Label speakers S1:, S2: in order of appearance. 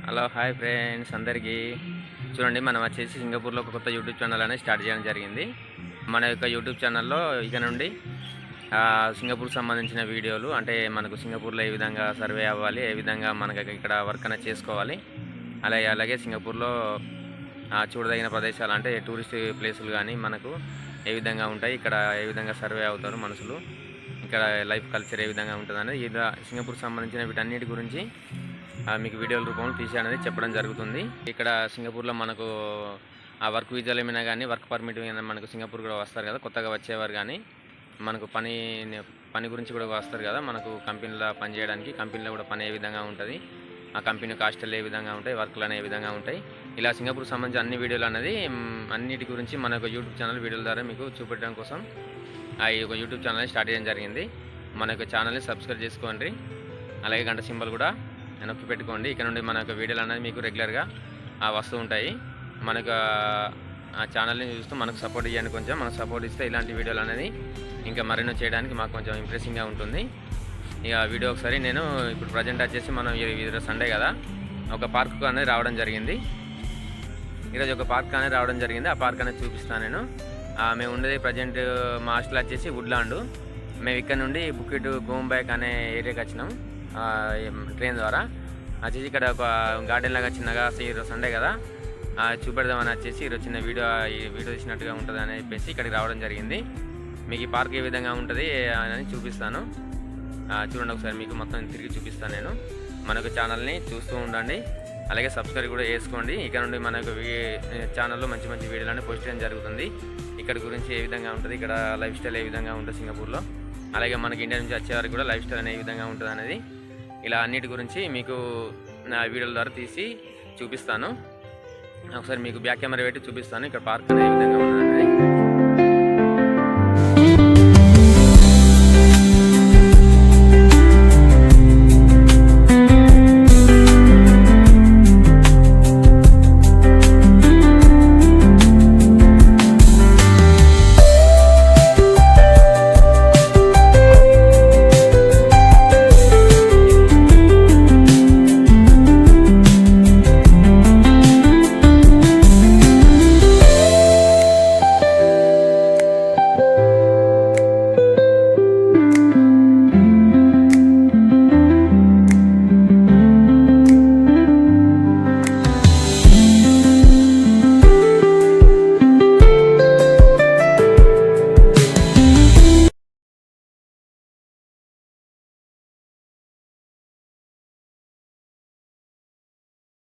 S1: Hello hi friends అందరికీ చూడండి మనం వచ్చేసి సింగపూర్లో ఒక కొత్త యూట్యూబ్ ఛానల్ అనేది స్టార్ట్ చేయడం జరిగింది. మన యొక్క యూట్యూబ్ ఛానల్లో ఇక నుండి సింగపూర్కి సంబంధించిన వీడియోలు అంటే మనకు సింగపూర్లో ఏ విధంగా సర్వే అవ్వాలి, ఏ విధంగా మనకి ఇక్కడ వర్క్ అనేది చేసుకోవాలి, అలాగే సింగపూర్లో చూడదగిన ప్రదేశాలు అంటే టూరిస్ట్ ప్లేసులు కానీ మనకు ఏ విధంగా ఉంటాయి, ఇక్కడ ఏ విధంగా సర్వే అవుతారు మనుషులు, ఇక్కడ లైఫ్ కల్చర్ ఏ విధంగా ఉంటుందనేది ఇలా సింగపూర్కి సంబంధించిన వీటన్నిటి గురించి మీకు వీడియోల రూపంలో తీసి అనేది చెప్పడం జరుగుతుంది. ఇక్కడ సింగపూర్లో మనకు ఆ వర్క్ వీజాలు ఏమైనా కానీ వర్క్ పర్మిట్ మీద మనకు సింగపూర్ కూడా వస్తారు కదా, కొత్తగా వచ్చేవారు కానీ మనకు పని గురించి కూడా వస్తారు కదా, మనకు కంపెనీలో పని చేయడానికి. కంపెనీలో కూడా పని ఏ విధంగా ఉంటుంది, ఆ కంపెనీ కాస్టల్ ఏ విధంగా ఉంటాయి, వర్క్లు అనేవి ఏ విధంగా ఉంటాయి, ఇలా సింగపూర్కి సంబంధించిన అన్ని వీడియోలు అనేది అన్నిటి గురించి మన యొక్క యూట్యూబ్ ఛానల్ వీడియోల ద్వారా మీకు చూపెట్టడం కోసం ఈ యొక్క యూట్యూబ్ ఛానల్ని స్టార్ట్ చేయడం జరిగింది. మన యొక్క ఛానల్ని సబ్స్క్రైబ్ చేసుకోండి, అలాగే గంట సింబల్ కూడా నొక్కి పెట్టుకోండి. ఇక్కడ నుండి మన యొక్క వీడియోలు అనేది మీకు రెగ్యులర్గా వస్తూ ఉంటాయి. మనకు ఆ ఛానల్ని చూస్తూ మనకు సపోర్ట్ ఇవ్వండి. కొంచెం మనకు సపోర్ట్ ఇస్తే ఇలాంటి వీడియోలు అనేది ఇంకా మరెన్నో చేయడానికి మాకు కొంచెం ఇంప్రెసింగ్గా ఉంటుంది. ఇక వీడియో ఒకసారి నేను ఇప్పుడు ప్రజెంట్ వచ్చేసి మనం ఈరోజు సండే కదా, ఒక పార్క్ అనేది రావడం జరిగింది. ఈరోజు ఒక పార్క్ అనేది రావడం జరిగింది. ఆ పార్క్ అనేది చూపిస్తాను నేను. మేము ఉండేది ప్రజెంట్ మా హాస్టల్ వచ్చేసి వుడ్లాండ్. మేము ఇక్కడ నుండి బుకిట్ గోంబ్యాక్ అనే ఏరియాకి వచ్చినాం ట్రైన్ ద్వారా. వచ్చేసి ఇక్కడ ఒక గార్డెన్ లాగా చిన్నగా ఈరోజు సండే కదా చూపెడదామని వచ్చేసి ఈరోజు చిన్న వీడియో తీసినట్టుగా ఉంటుంది అని చెప్పేసి ఇక్కడికి రావడం జరిగింది. మీకు ఈ పార్క్ ఏ విధంగా ఉంటుంది అని చూపిస్తాను. చూడండి ఒకసారి, మీకు మొత్తం తిరిగి చూపిస్తాను నేను. మనకు ఛానల్ని చూస్తూ ఉండండి, అలాగే సబ్స్క్రైబ్ కూడా చేసుకోండి. ఇక్కడ నుండి మనకు ఛానల్లో మంచి మంచి వీడియోలని పోస్ట్ చేయడం జరుగుతుంది. ఇక్కడ గురించి ఏ విధంగా ఉంటుంది, ఇక్కడ లైఫ్ స్టైల్ ఏ విధంగా ఉంటుంది సింగపూర్లో, అలాగే మనకి ఇండియా నుంచి వచ్చేవారికి కూడా లైఫ్ స్టైల్ అనేది ఏ విధంగా ఉంటుంది అనేది, ఇలా అన్నిటి గురించి మీకు నా వీడియోల ద్వారా తీసి చూపిస్తాను. ఒకసారి మీకు బ్యాక్ కెమెరా పెట్టి చూపిస్తాను ఇక్కడ పార్క్ అనేది ఏ విధంగా ఉంటుంది.